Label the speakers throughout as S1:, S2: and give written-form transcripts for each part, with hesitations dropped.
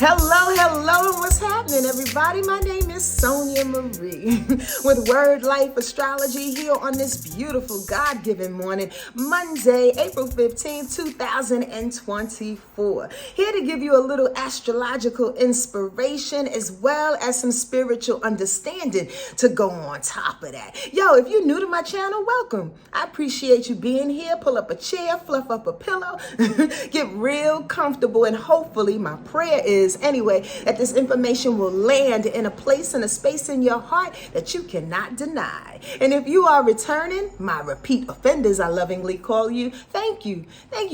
S1: Hello, and what's happening, everybody? My name is Sonja Marie with Wordlife Astrology here on this beautiful God-given morning, Monday, April 15th, 2024. Here to give you a little astrological inspiration as well as some spiritual understanding to go on top of that. Yo, if you're new to my channel, welcome. I appreciate you being here. Pull up a chair, fluff up a pillow, get real comfortable, and hopefully my prayer is anyway that this information will land in a place and a space in your heart that you cannot deny. And if you are returning, my repeat offenders I lovingly call you, thank you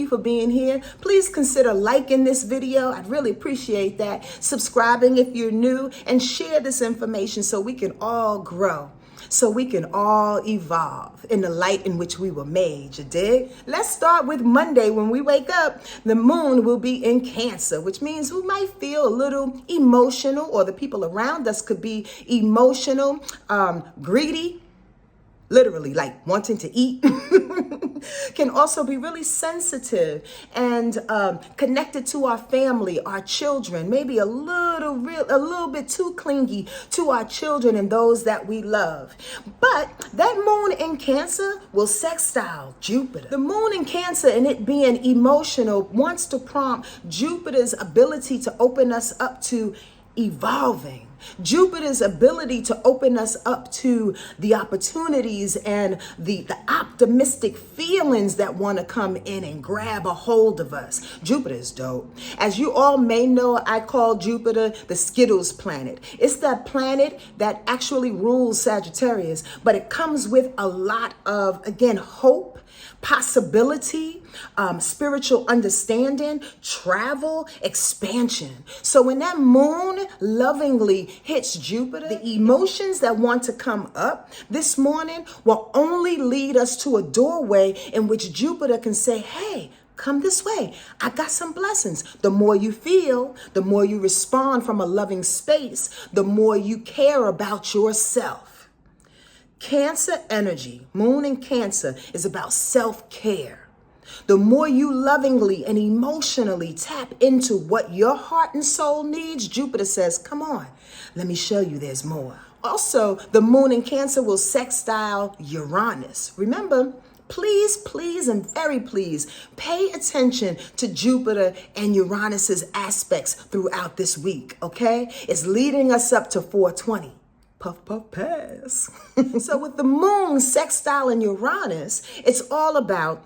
S1: for being here. Please consider liking this video. I'd really appreciate that. Subscribing if you're new, and share this information so we can all grow, so we can all evolve in the light in which we were made, you dig? Let's start with Monday. When we wake up, the moon will be in Cancer, which means we might feel a little emotional, or the people around us could be emotional, greedy, literally like wanting to eat. Can also be really sensitive and connected to our family, our children, maybe a little bit too clingy to our children and those that we love. But that moon in Cancer will sextile Jupiter. The moon in Cancer, and it being emotional, wants to prompt Jupiter's ability to open us up to evolving. Jupiter's ability to open us up to the opportunities and the optimistic feelings that want to come in and grab a hold of us. Jupiter is dope. As you all may know, I call Jupiter the Skittles planet. It's that planet that actually rules Sagittarius, but it comes with a lot of, again, hope, possibility, spiritual understanding, travel, expansion. So when that moon lovingly hits Jupiter, the emotions that want to come up this morning will only lead us to a doorway in which Jupiter can say, hey, come this way. I got some blessings. The more you feel, the more you respond from a loving space, the more you care about yourself. Cancer energy, moon in Cancer, is about self-care. The more you lovingly and emotionally tap into what your heart and soul needs, Jupiter says, come on, let me show you there's more. Also, the moon in Cancer will sextile Uranus. Remember, please, and very please, pay attention to Jupiter and Uranus's aspects throughout this week, okay? It's leading us up to 420. Puff, puff, pass. So with the moon sextile Uranus, it's all about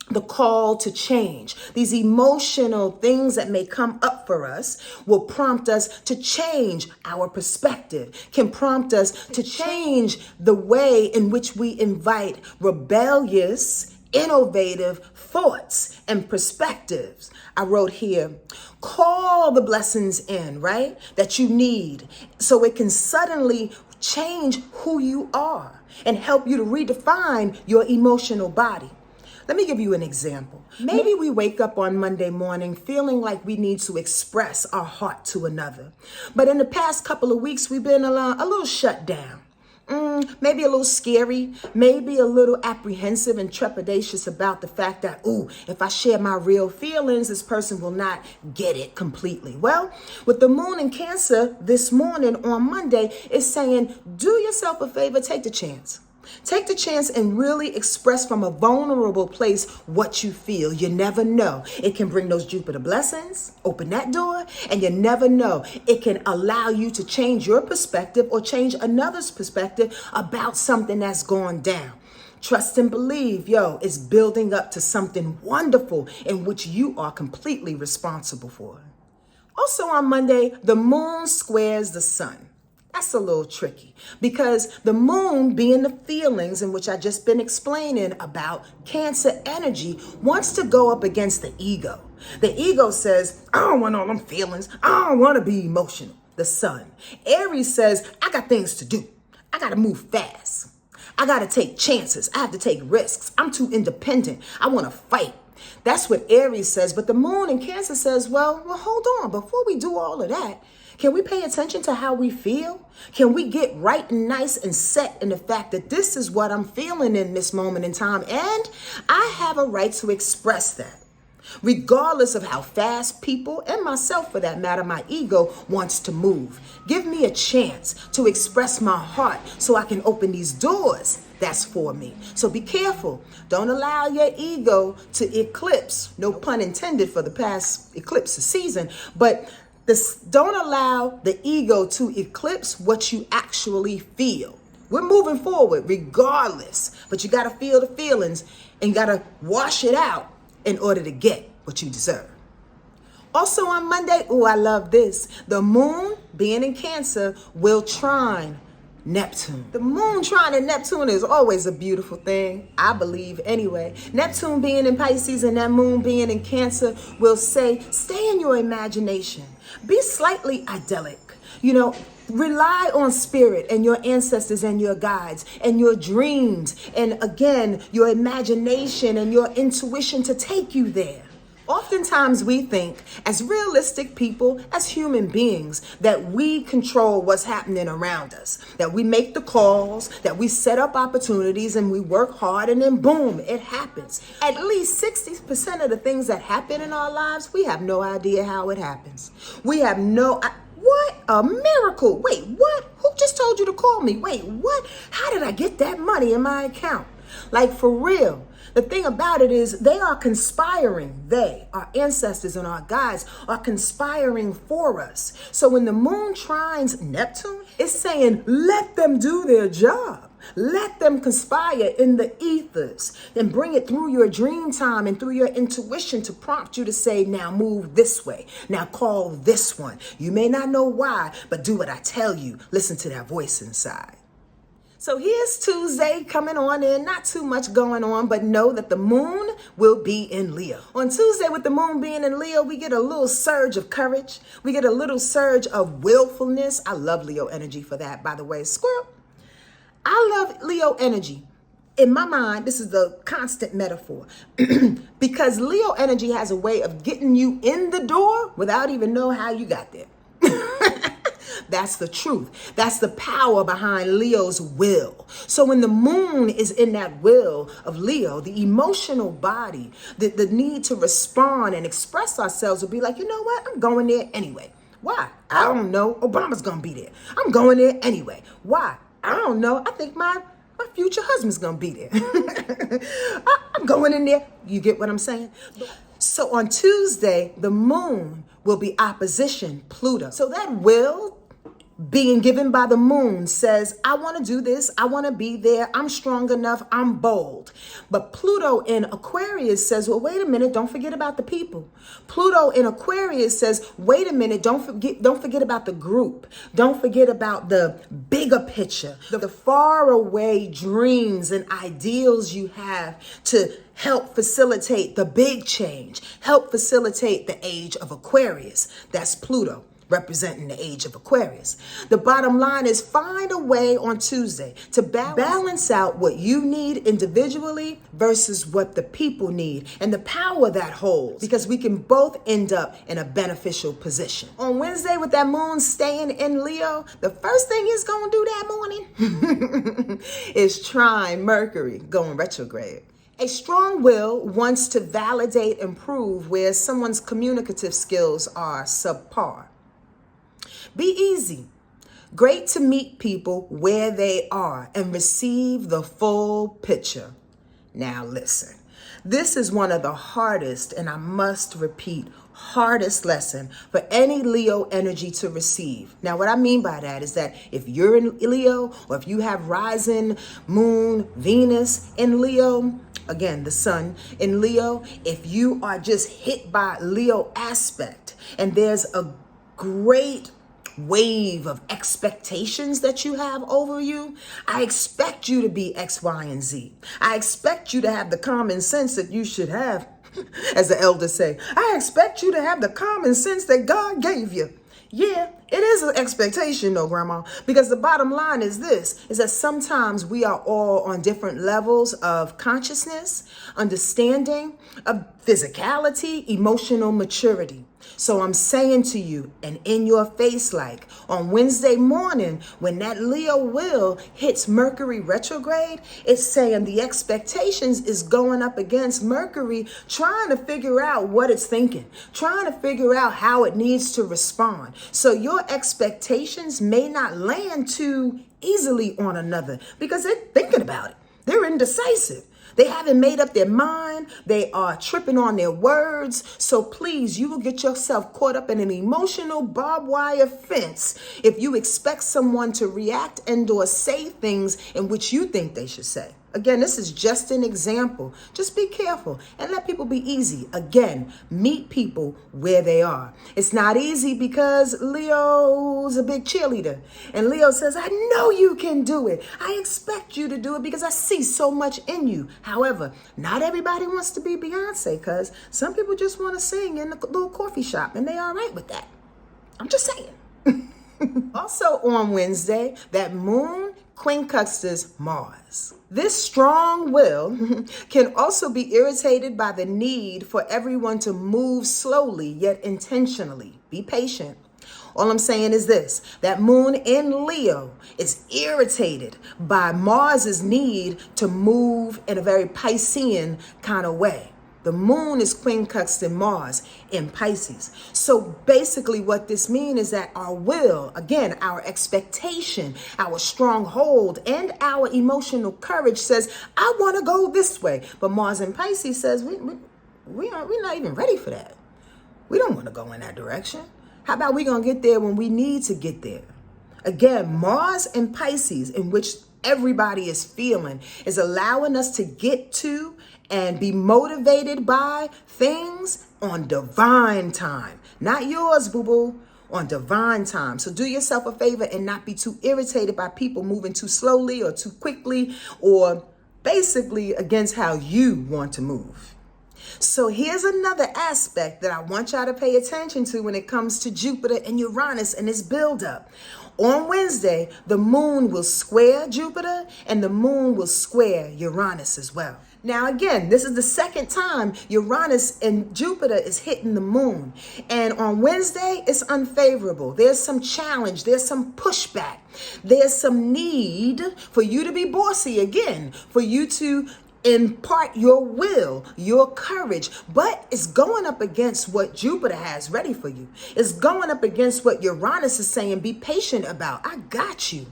S1: the call to change. These emotional things that may come up for us will prompt us to change our perspective, can prompt us to change the way in which we invite rebellious, innovative thoughts and perspectives. I wrote here, call the blessings in, right? That you need, so it can suddenly change who you are and help you to redefine your emotional body. Let me give you an example. Maybe we wake up on Monday morning feeling like we need to express our heart to another. But in the past couple of weeks, we've been a little shut down. Maybe a little scary, maybe a little apprehensive and trepidatious about the fact that, if I share my real feelings, this person will not get it completely. Well, with the moon in Cancer this morning on Monday, it's saying, do yourself a favor, take the chance. Take the chance and really express from a vulnerable place what you feel. You never know. It can bring those Jupiter blessings, open that door, and you never know. It can allow you to change your perspective or change another's perspective about something that's gone down. Trust and believe, it's building up to something wonderful in which you are completely responsible for. Also on Monday, the moon squares the sun. That's a little tricky because the moon, being the feelings in which I just been explaining about Cancer energy, wants to go up against the ego. The ego says, I don't want all them feelings. I don't want to be emotional. The sun. Aries says, I got things to do. I got to move fast. I got to take chances. I have to take risks. I'm too independent. I want to fight. That's what Aries says. But the moon in Cancer says, well, hold on. Before we do all of that, can we pay attention to how we feel? Can we get right and nice and set in the fact that this is what I'm feeling in this moment in time, and I have a right to express that? regardless of how fast people, and myself for that matter, my ego wants to move. Give me a chance to express my heart so I can open these doors that's for me. So be careful. Don't allow your ego to eclipse, no pun intended for the past eclipse season, but don't allow the ego to eclipse what you actually feel. We're moving forward regardless, but you got to feel the feelings and got to wash it out in order to get what you deserve. Also on Monday, I love this. The moon, being in Cancer, will trine Neptune. The moon trining Neptune is always a beautiful thing, I believe anyway. Neptune being in Pisces and that moon being in Cancer will say, stay in your imagination. Be slightly idyllic. Rely on spirit and your ancestors and your guides and your dreams. And again, your imagination and your intuition to take you there. Oftentimes we think, as realistic people, as human beings, that we control what's happening around us, that we make the calls, that we set up opportunities and we work hard and then boom, it happens. At least 60% of the things that happen in our lives, we have no idea how it happens. We have what a miracle. Wait, what? Who just told you to call me? Wait, what? How did I get that money in my account? Like, for real. The thing about it is they are conspiring. They, our ancestors and our guides, are conspiring for us. So when the moon trines Neptune, it's saying, let them do their job. Let them conspire in the ethers and bring it through your dream time and through your intuition to prompt you to say, now move this way. Now call this one. You may not know why, but do what I tell you. Listen to that voice inside. So here's Tuesday coming on in, not too much going on, but know that the moon will be in Leo. On Tuesday, with the moon being in Leo, we get a little surge of courage. We get a little surge of willfulness. I love Leo energy for that, by the way. Squirrel. I love Leo energy. In my mind, this is the constant metaphor because Leo energy has a way of getting you in the door without even knowing how you got there. That's the truth. That's the power behind Leo's will. So when the moon is in that will of Leo, the emotional body, the need to respond and express ourselves will be like, you know what? I'm going there anyway. Why? I don't know. Obama's going to be there. I'm going there anyway. Why? I don't know. I think my future husband's going to be there. I'm going in there. You get what I'm saying? So on Tuesday, the moon will be opposition Pluto. So that will being given by the moon says, I want to do this. I want to be there. I'm strong enough. I'm bold. But Pluto in Aquarius says, well, wait a minute. Don't forget about the people. Pluto in Aquarius says, wait a minute. Don't forget about the group. Don't forget about the bigger picture, the far away dreams and ideals you have to help facilitate the big change, help facilitate the age of Aquarius. That's Pluto, representing the age of Aquarius. The bottom line is find a way on Tuesday to balance out what you need individually versus what the people need and the power that holds, because we can both end up in a beneficial position. On Wednesday, with that moon staying in Leo, the first thing it's going to do that morning is trine Mercury going retrograde. A strong will wants to validate and prove where someone's communicative skills are subpar. Be easy. Great to meet people where they are and receive the full picture. Now listen, this is one of the hardest, and I must repeat, hardest lesson for any Leo energy to receive. Now, what I mean by that is that if you're in Leo, or if you have rising, moon, Venus in Leo, again, the sun in Leo, if you are just hit by Leo aspect and there's a great wave of expectations that you have over you, I expect you to be X, Y, and Z. I expect you to have the common sense that you should have, as the elders say. I expect you to have the common sense that God gave you. Yeah, It is an expectation though, Grandma, because the bottom line is this, is that sometimes we are all on different levels of consciousness, understanding, of physicality, emotional maturity. So I'm saying to you, and in your face, like on Wednesday morning, when that Leo will hits Mercury retrograde, it's saying the expectations is going up against Mercury, trying to figure out what it's thinking, trying to figure out how it needs to respond. So your expectations may not land too easily on another because they're thinking about it. They're indecisive. They haven't made up their mind. They are tripping on their words. So please, you will get yourself caught up in an emotional barbed wire fence if you expect someone to react and or say things in which you think they should say. Again, this is just an example. Just be careful and let people be easy. Again, meet people where they are. It's not easy because Leo's a big cheerleader. And Leo says, I know you can do it. I expect you to do it because I see so much in you. However, not everybody wants to be Beyonce because some people just want to sing in a little coffee shop and they all right with that. I'm just saying. Also on Wednesday, that moon quincunxes Mars. This strong will can also be irritated by the need for everyone to move slowly yet intentionally. Be patient. All I'm saying is this, that moon in Leo is irritated by Mars's need to move in a very Piscean kind of way. The moon is quincunxing Mars in Pisces. So basically what this means is that our will, again, our expectation, our stronghold, and our emotional courage says, I want to go this way. But Mars in Pisces says, we're not even ready for that. We don't want to go in that direction. How about we going to get there when we need to get there? Again, Mars in Pisces, in which everybody is feeling, is allowing us to get to and be motivated by things on divine time. Not yours, boo-boo, on divine time. So do yourself a favor and not be too irritated by people moving too slowly or too quickly or basically against how you want to move. So here's another aspect that I want y'all to pay attention to when it comes to Jupiter and Uranus and its buildup. On Wednesday, the moon will square Jupiter and the moon will square Uranus as well. Now, again, this is the second time Uranus and Jupiter is hitting the moon. And on Wednesday, it's unfavorable. There's some challenge. There's some pushback. There's some need for you to be bossy again, for you to impart your will, your courage, but it's going up against what Jupiter has ready for you. It's going up against what Uranus is saying, be patient about. I got you.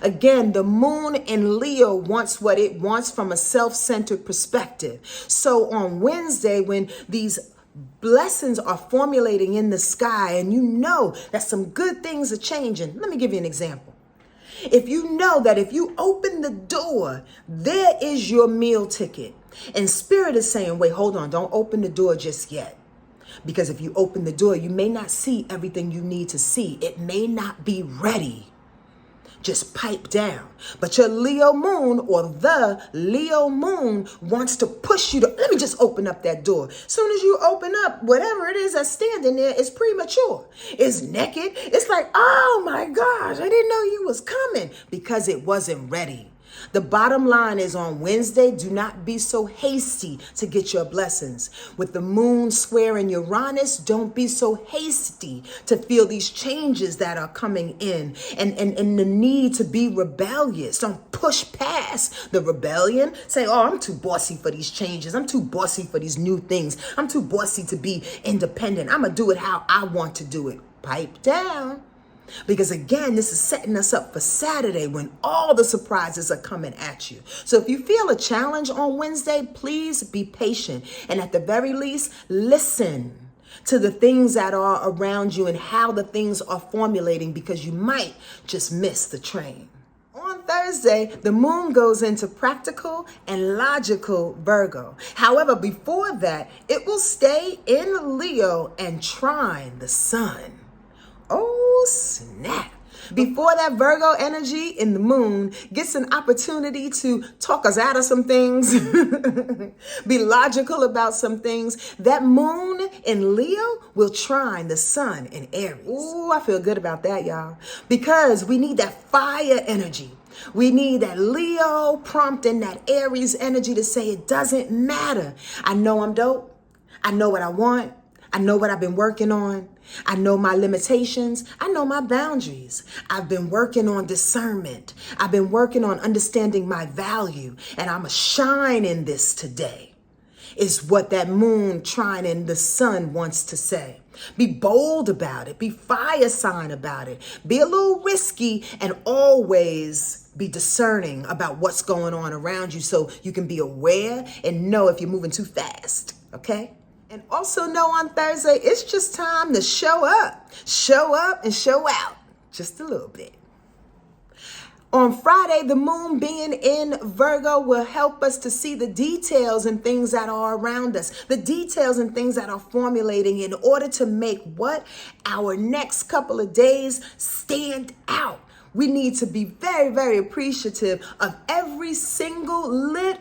S1: Again, the moon in Leo wants what it wants from a self-centered perspective. So on Wednesday, when these blessings are formulating in the sky and you know that some good things are changing, let me give you an example. If you know that if you open the door, there is your meal ticket. And Spirit is saying, wait, hold on, don't open the door just yet. Because if you open the door, you may not see everything you need to see. It may not be ready. Just pipe down. But your Leo moon or the Leo moon wants to push you to, let me just open up that door. Soon as you open up, whatever it is that's standing there is premature. It's naked. It's like, oh my gosh, I didn't know you was coming because it wasn't ready. The bottom line is on Wednesday, do not be so hasty to get your blessings. With the moon squaring Uranus, don't be so hasty to feel these changes that are coming in and the need to be rebellious. Don't push past the rebellion. Say, oh, I'm too bossy for these changes. I'm too bossy for these new things. I'm too bossy to be independent. I'm going to do it how I want to do it. Pipe down. Because again, this is setting us up for Saturday when all the surprises are coming at you. So if you feel a challenge on Wednesday, please be patient. And at the very least, listen to the things that are around you and how the things are formulating because you might just miss the train. On Thursday, the moon goes into practical and logical Virgo. However, before that, it will stay in Leo and trine the sun. Oh, snap. Before that Virgo energy in the moon gets an opportunity to talk us out of some things, be logical about some things, that moon in Leo will trine the sun in Aries. Ooh, I feel good about that, y'all. Because we need that fire energy. We need that Leo prompting that Aries energy to say it doesn't matter. I know I'm dope. I know what I want. I know what I've been working on. I know my limitations. I know my boundaries. I've been working on discernment. I've been working on understanding my value. And I'm a shine in this today, is what that moon trining the sun wants to say. Be bold about it. Be fire sign about it. Be a little risky and always be discerning about what's going on around you so you can be aware and know if you're moving too fast, okay? And also know on Thursday, it's just time to show up and show out just a little bit. On Friday, the moon being in Virgo will help us to see the details and things that are around us, the details and things that are formulating in order to make what our next couple of days stand out. We need to be very, very appreciative of every single little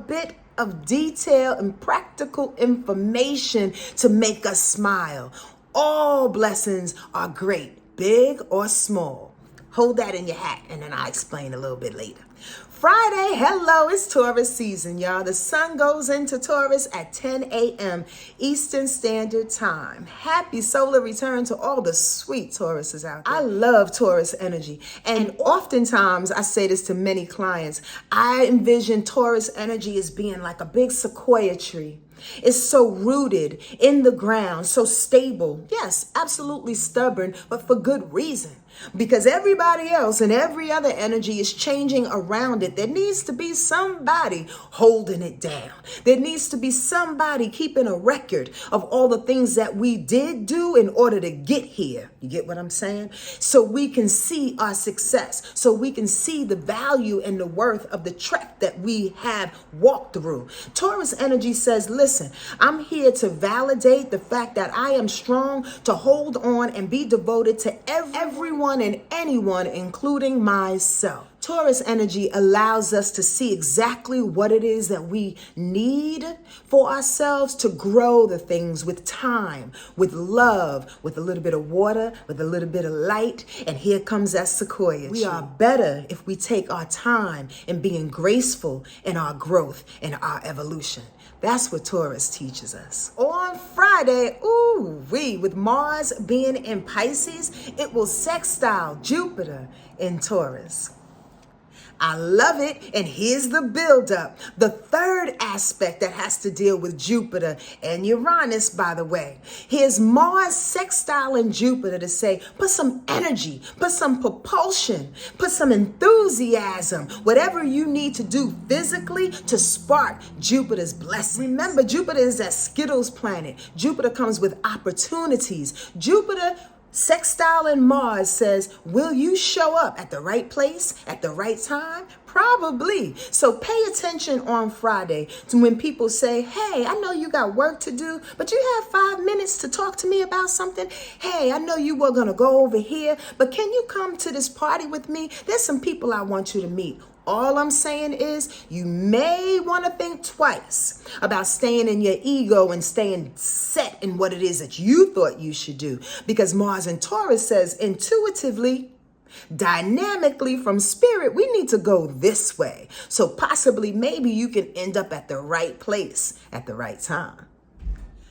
S1: bit of detail and practical information to make us smile. All blessings are great, big or small. Hold that in your hat, and then I'll explain a little bit later. Friday, hello, it's Taurus season, y'all. The sun goes into Taurus at 10 a.m. Eastern Standard Time. Happy solar return to all the sweet Tauruses out there. I love Taurus energy. And oftentimes, I say this to many clients, I envision Taurus energy as being like a big sequoia tree. It's so rooted in the ground, so stable. Yes, absolutely stubborn, but for good reason. Because everybody else and every other energy is changing around it. There needs to be somebody holding it down. There needs to be somebody keeping a record of all the things that we did do in order to get here. You get what I'm saying? So we can see our success. So we can see the value and the worth of the trek that we have walked through. Taurus energy says, listen, I'm here to validate the fact that I am strong, to hold on and be devoted to everyone and anyone, including myself. Taurus energy allows us to see exactly what it is that we need for ourselves to grow the things with time, with love, with a little bit of water, with a little bit of light. And here comes that sequoia. We are better if we take our time in being graceful in our growth and our evolution. That's what Taurus teaches us. On Friday, with Mars being in Pisces, it will sextile Jupiter in Taurus. I love it. And here's the buildup. The third aspect that has to deal with Jupiter and Uranus, by the way. Here's Mars sextiling Jupiter to say, put some energy, put some propulsion, put some enthusiasm, whatever you need to do physically to spark Jupiter's blessing. Remember, Jupiter is that Skittles planet. Jupiter comes with opportunities. Jupiter sextiling Mars says, will you show up at the right place at the right time? Probably. So pay attention on Friday to when people say, hey, I know you got work to do, but you have 5 minutes to talk to me about something. Hey, I know you were going to go over here, but can you come to this party with me? There's some people I want you to meet. All I'm saying is you may want to think twice about staying in your ego and staying set in what it is that you thought you should do. Because Mars in Taurus says intuitively, dynamically from spirit, we need to go this way. So possibly maybe you can end up at the right place at the right time.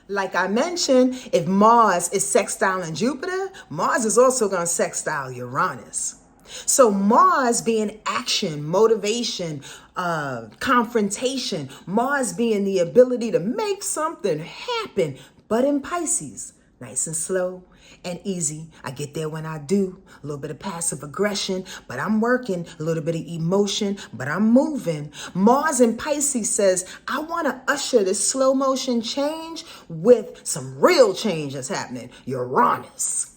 S1: Like I mentioned, if Mars is sextiling Jupiter, Mars is also going to sextile Uranus. So Mars being action, motivation, confrontation, Mars being the ability to make something happen, but in Pisces, nice and slow and easy. I get there when I do. A little bit of passive aggression, but I'm working. A little bit of emotion, but I'm moving. Mars in Pisces says, I want to usher this slow motion change with some real change that's happening. Uranus.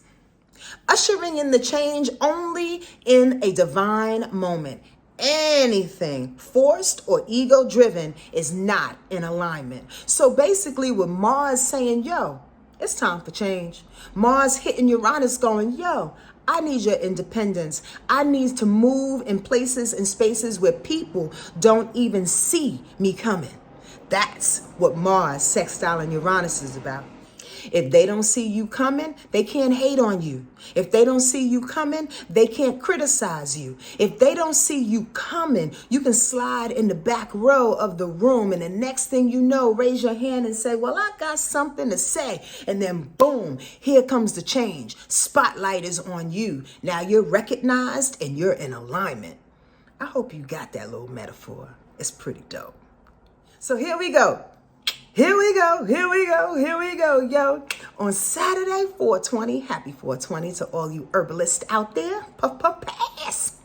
S1: Ushering in the change only in a divine moment. Anything forced or ego-driven is not in alignment. So basically with Mars saying, yo, it's time for change. Mars hitting Uranus going, yo, I need your independence. I need to move in places and spaces where people don't even see me coming. That's what Mars, sextile, and Uranus is about. If they don't see you coming, they can't hate on you. If they don't see you coming, they can't criticize you. If they don't see you coming, you can slide in the back row of the room, and the next thing you know, raise your hand and say, well, I got something to say. And then boom, here comes the change. Spotlight is on you. Now you're recognized and you're in alignment. I hope you got that little metaphor. It's pretty dope. So here we go. Here we go, yo. On Saturday, 420, happy 420 to all you herbalists out there. Puff, puff, pass.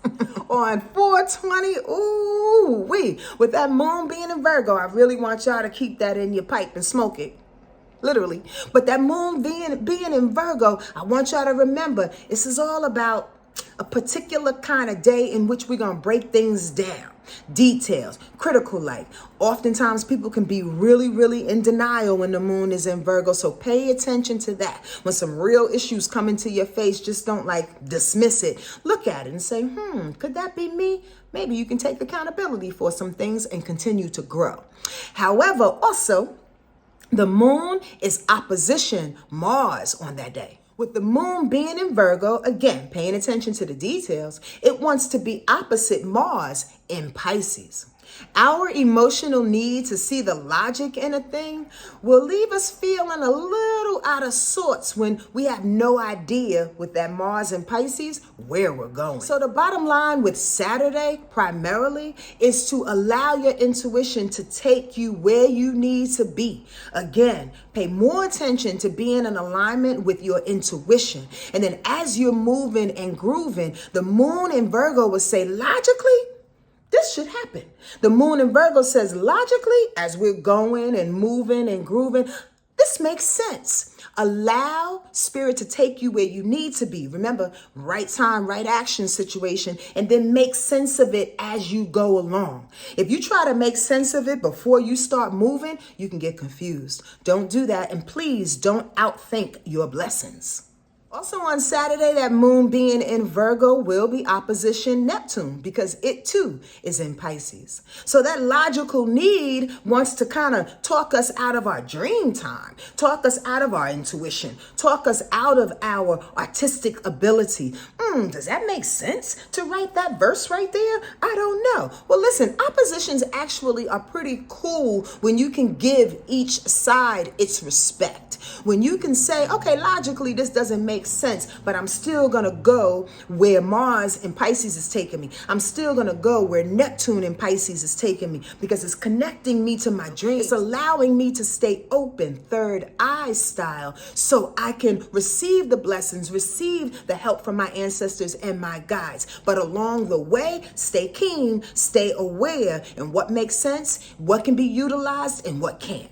S1: On 420, ooh-wee. With that moon being in Virgo, I really want y'all to keep that in your pipe and smoke it. Literally. But that moon being in Virgo, I want y'all to remember, this is all about a particular kind of day in which we're going to break things down. Details, critical life. Oftentimes people can be really in denial when the moon is in Virgo. So pay attention to that. When some real issues come into your face, just don't dismiss it. Look at it and say, could that be me? Maybe you can take accountability for some things and continue to grow. However, also, the moon is opposition Mars on that day. With the moon being in Virgo, again, paying attention to the details, it wants to be opposite Mars in Pisces. Our emotional need to see the logic in a thing will leave us feeling a little out of sorts when we have no idea with that Mars and Pisces where we're going. So the bottom line with Saturday primarily is to allow your intuition to take you where you need to be. Again, pay more attention to being in alignment with your intuition. And then as you're moving and grooving, the moon in Virgo will say, logically, this should happen. The moon in Virgo says, logically, as we're going and moving and grooving, this makes sense. Allow spirit to take you where you need to be. Remember, right time, right action situation, and then make sense of it as you go along. If you try to make sense of it before you start moving, you can get confused. Don't do that. And please don't outthink your blessings. Also on Saturday, that moon being in Virgo will be opposition Neptune because it too is in Pisces. So that logical need wants to kind of talk us out of our dream time, talk us out of our intuition, talk us out of our artistic ability. Does that make sense to write that verse right there? I don't know. Well, listen, oppositions actually are pretty cool when you can give each side its respect. When you can say, okay, logically, this doesn't make sense, but I'm still going to go where Mars in Pisces is taking me. I'm still going to go where Neptune in Pisces is taking me because it's connecting me to my dreams. It's allowing me to stay open, third eye style, so I can receive the blessings, receive the help from my ancestors and my guides. But along the way, stay keen, stay aware, and what makes sense, what can be utilized, and what can't.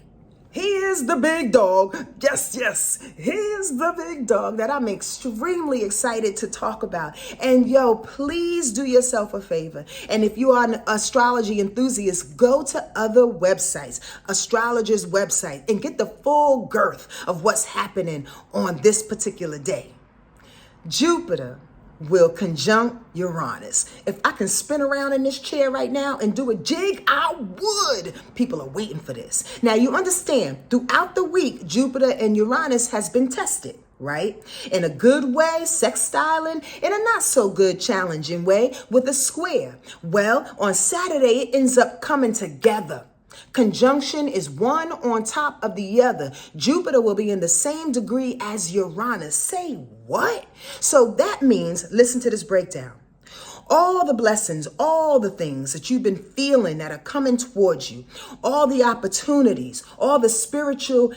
S1: Here's the big dog. Yes. Here's the big dog that I'm extremely excited to talk about. And yo, please do yourself a favor. And if you are an astrology enthusiast, go to other websites, astrologers' website, and get the full girth of what's happening on this particular day. Jupiter will conjunct Uranus. If I can spin around in this chair right now and do a jig, I would. People are waiting for this. Now you understand, throughout the week, Jupiter and Uranus has been tested, right? In a good way, sextiling, in a not so good, challenging way with a square. Well, on Saturday, it ends up coming together. Conjunction is one on top of the other. Jupiter will be in the same degree as Uranus. Say what? So that means, listen to this breakdown. All the blessings, all the things that you've been feeling that are coming towards you, all the opportunities, all the spiritual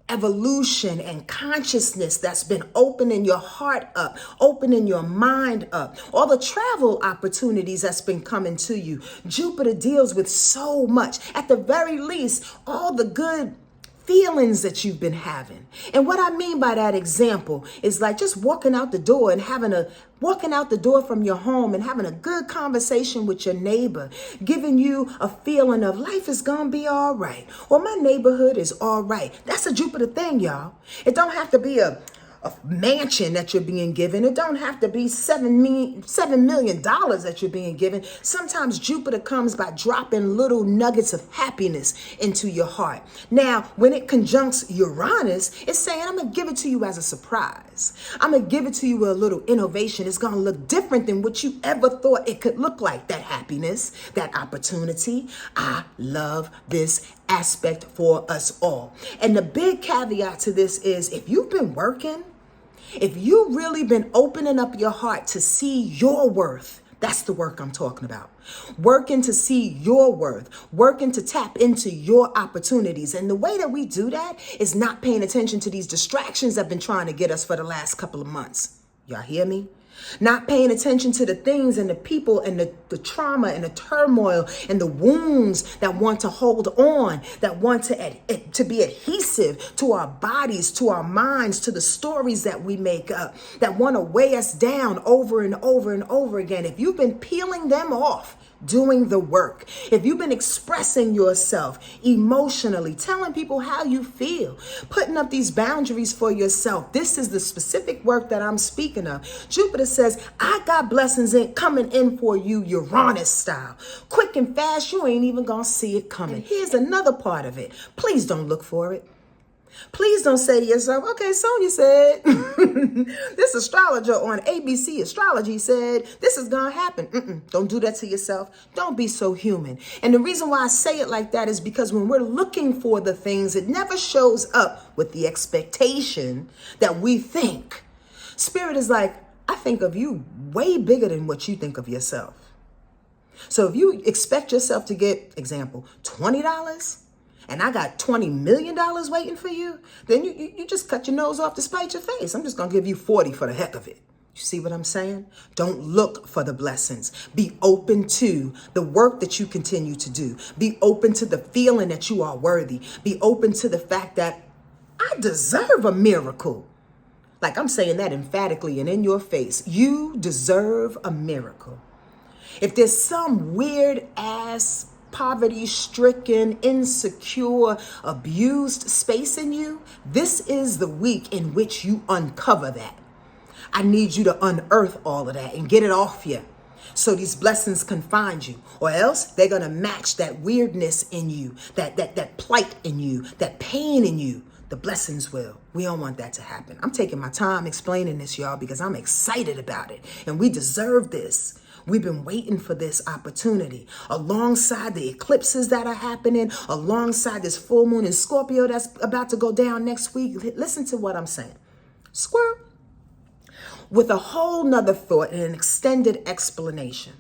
S1: evolution and consciousness that's been opening your heart up, opening your mind up, all the travel opportunities that's been coming to you. Jupiter deals with so much. At the very least, all the good feelings that you've been having. And what I mean by that example is like just walking out the door and walking out the door from your home and having a good conversation with your neighbor, giving you a feeling of life is gonna be all right, or my neighborhood is all right. That's a Jupiter thing, y'all. It don't have to be a a mansion that you're being given. It don't have to be $7 million that you're being given. Sometimes Jupiter comes by dropping little nuggets of happiness into your heart. Now, when it conjuncts Uranus, it's saying, I'm going to give it to you as a surprise. I'm going to give it to you with a little innovation. It's going to look different than what you ever thought it could look like. That happiness, that opportunity. I love this aspect for us all. And the big caveat to this is, if you've been working, if you've really been opening up your heart to see your worth, that's the work I'm talking about. Working to see your worth, working to tap into your opportunities. And the way that we do that is not paying attention to these distractions that have been trying to get us for the last couple of months. Y'all hear me? Not paying attention to the things and the people and the trauma and the turmoil and the wounds that want to hold on, that want to be adhesive to our bodies, to our minds, to the stories that we make up, that want to weigh us down over and over and over again. If you've been peeling them off, doing the work, if you've been expressing yourself emotionally, telling people how you feel, putting up these boundaries for yourself, this is the specific work that I'm speaking of. Jupiter says, I got blessings coming in for you, Uranus style. Quick and fast, you ain't even gonna see it coming. And here's another part of it. Please don't look for it. Please don't say to yourself, okay, Sonja said, this astrologer on ABC Astrology said, this is going to happen. Don't do that to yourself. Don't be so human. And the reason why I say it like that is because when we're looking for the things, it never shows up with the expectation that we think. Spirit is like, I think of you way bigger than what you think of yourself. So if you expect yourself to get, example, $20, and I got $20 million waiting for you, then you just cut your nose off to spite your face. I'm just going to give you 40 for the heck of it. You see what I'm saying? Don't look for the blessings. Be open to the work that you continue to do. Be open to the feeling that you are worthy. Be open to the fact that I deserve a miracle. Like, I'm saying that emphatically and in your face. You deserve a miracle. If there's some weird ass poverty-stricken, insecure, abused space in you, this is the week in which you uncover that. I need you to unearth all of that and get it off you so these blessings can find you, or else they're going to match that weirdness in you, that plight in you, that pain in you. The blessings will. We don't want that to happen. I'm taking my time explaining this, y'all, because I'm excited about it, and we deserve this. We've been waiting for this opportunity alongside the eclipses that are happening, alongside this full moon in Scorpio that's about to go down next week. Listen to what I'm saying. Squirrel. With a whole nother thought and an extended explanation.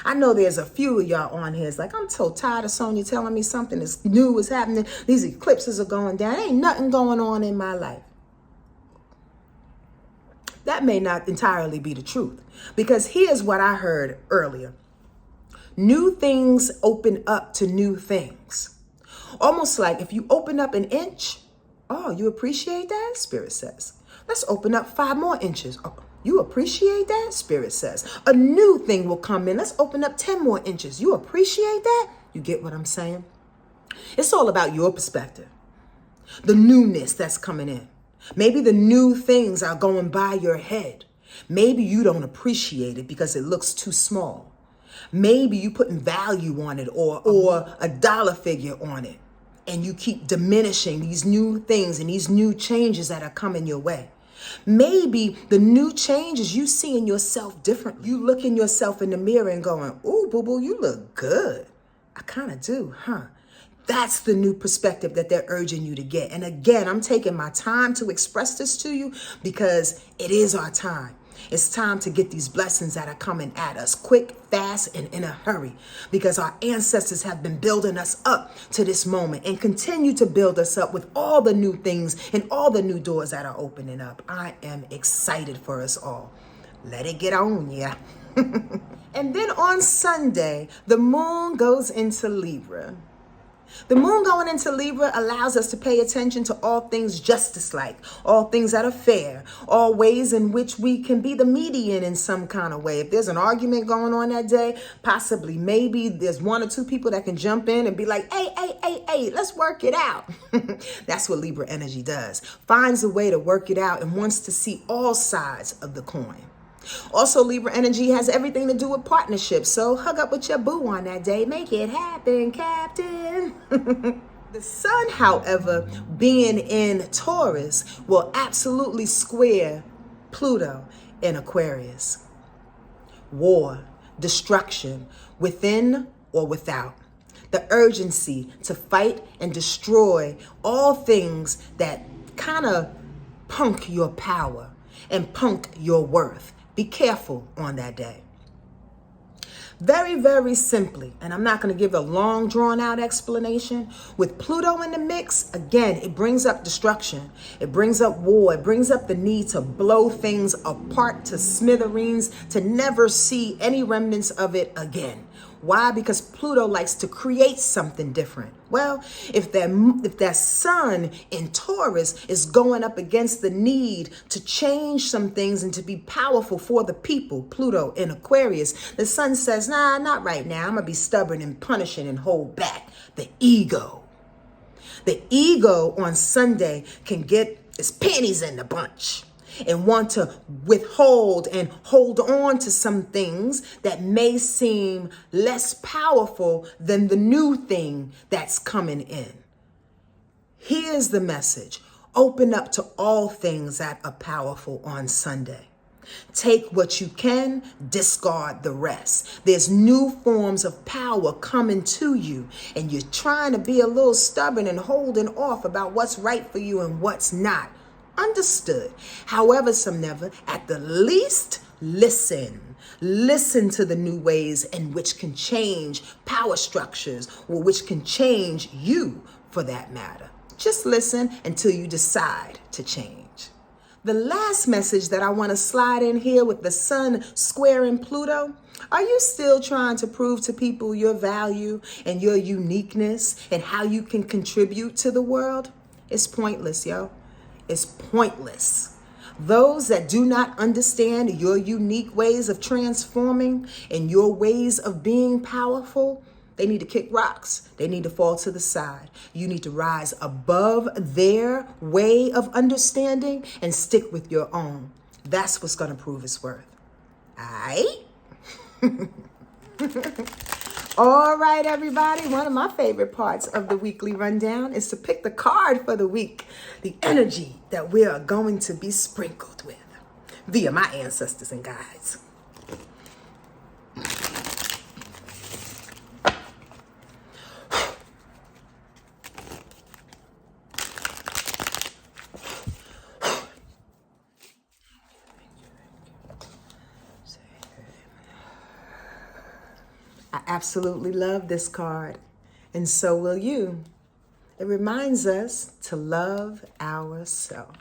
S1: I know there's a few of y'all on here. It's like, I'm so tired of Sonja telling me something is new is happening. These eclipses are going down. Ain't nothing going on in my life. That may not entirely be the truth, because here's what I heard earlier. New things open up to new things. Almost like if you open up an inch, oh, you appreciate that? Spirit says. Let's open up 5 more inches. Oh, you appreciate that? Spirit says. A new thing will come in. Let's open up 10 more inches. You appreciate that? You get what I'm saying? It's all about your perspective. The newness that's coming in. Maybe the new things are going by your head. Maybe you don't appreciate it because it looks too small. Maybe you putting value on it or a dollar figure on it, and you keep diminishing these new things and these new changes that are coming your way. Maybe the new changes you see in yourself differently. You look in yourself in the mirror and going, ooh, boo-boo, you look good. I kind of do, huh? That's the new perspective that they're urging you to get. And again, I'm taking my time to express this to you because it is our time. It's time to get these blessings that are coming at us quick, fast, and in a hurry, because our ancestors have been building us up to this moment and continue to build us up with all the new things and all the new doors that are opening up. I am excited for us all. Let it get on, yeah. And then on Sunday, the moon goes into Libra. The moon going into Libra allows us to pay attention to all things justice-like, all things that are fair, all ways in which we can be the median in some kind of way. If there's an argument going on that day, possibly, maybe there's one or two people that can jump in and be like, hey, let's work it out. That's what Libra energy does. Finds a way to work it out and wants to see all sides of the coin. Also, Libra energy has everything to do with partnerships. So hug up with your boo on that day. Make it happen, Captain. The sun, however, being in Taurus, will absolutely square Pluto in Aquarius. War, destruction, within or without. The urgency to fight and destroy all things that kind of punk your power and punk your worth. Be careful on that day. Very, very simply, and I'm not going to give a long drawn out explanation, with Pluto in the mix, again, it brings up destruction. It brings up war. It brings up the need to blow things apart to smithereens, to never see any remnants of it again. Why? Because Pluto likes to create something different. Well, if that sun in Taurus is going up against the need to change some things and to be powerful for the people, Pluto in Aquarius, the sun says, nah, not right now. I'm going to be stubborn and punishing and hold back. The ego. The ego on Sunday can get its panties in the bunch and want to withhold and hold on to some things that may seem less powerful than the new thing that's coming in. Here's the message. Open up to all things that are powerful on Sunday. Take what you can, discard the rest. There's new forms of power coming to you, and you're trying to be a little stubborn and holding off about what's right for you and what's not. Understood. However, some never, at the least, listen. Listen to the new ways in which can change power structures, or which can change you for that matter. Just listen until you decide to change. The last message that I want to slide in here with the sun squaring Pluto. Are you still trying to prove to people your value and your uniqueness and how you can contribute to the world? It's pointless, yo. Is pointless. Those that do not understand your unique ways of transforming and your ways of being powerful, they need to kick rocks. They need to fall to the side. You need to rise above their way of understanding and stick with your own. That's what's going to prove its worth. All right? All right, everybody. One of my favorite parts of the weekly rundown is to pick the card for the week, the energy that we are going to be sprinkled with via my ancestors and guides. I absolutely love this card, and so will you. It reminds us to love ourselves.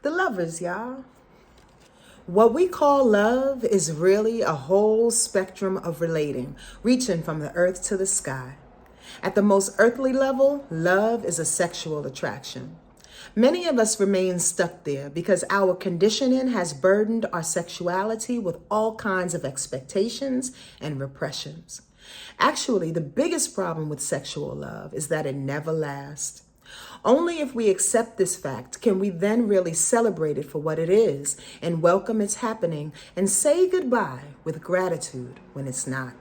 S1: The lovers, y'all. What we call love is really a whole spectrum of relating, reaching from the earth to the sky. At the most earthly level, love is a sexual attraction. Many of us remain stuck there because our conditioning has burdened our sexuality with all kinds of expectations and repressions. Actually, the biggest problem with sexual love is that it never lasts. Only if we accept this fact can we then really celebrate it for what it is and welcome its happening and say goodbye with gratitude when it's not.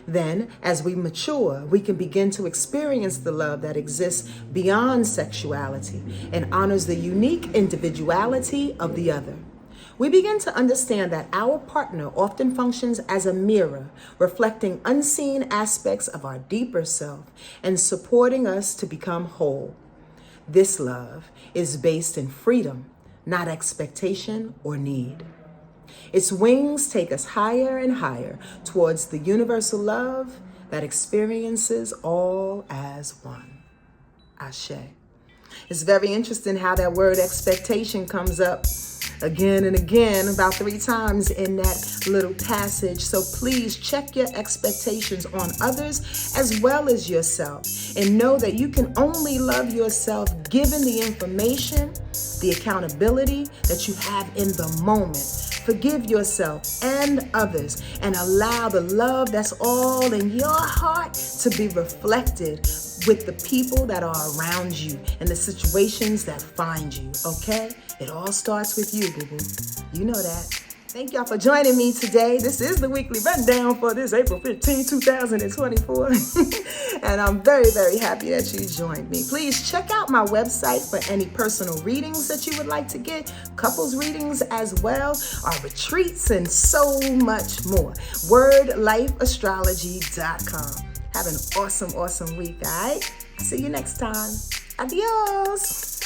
S1: Then, as we mature, we can begin to experience the love that exists beyond sexuality and honors the unique individuality of the other. We begin to understand that our partner often functions as a mirror, reflecting unseen aspects of our deeper self and supporting us to become whole. This love is based in freedom, not expectation or need. Its wings take us higher and higher towards the universal love that experiences all as one. Ashe. It's very interesting how that word expectation comes up again and again, about 3 times in that little passage. So please check your expectations on others as well as yourself, and know that you can only love yourself given the information, the accountability that you have in the moment. Forgive yourself and others, and allow the love that's all in your heart to be reflected with the people that are around you and the situations that find you, okay? It all starts with you, boo-boo. You know that. Thank y'all for joining me today. This is the weekly rundown for this April 15, 2024. And I'm very, very happy that you joined me. Please check out my website for any personal readings that you would like to get, couples readings as well, our retreats, and so much more. wordlifeastrology.com. Have an awesome, awesome week, all right? See you next time. Adios.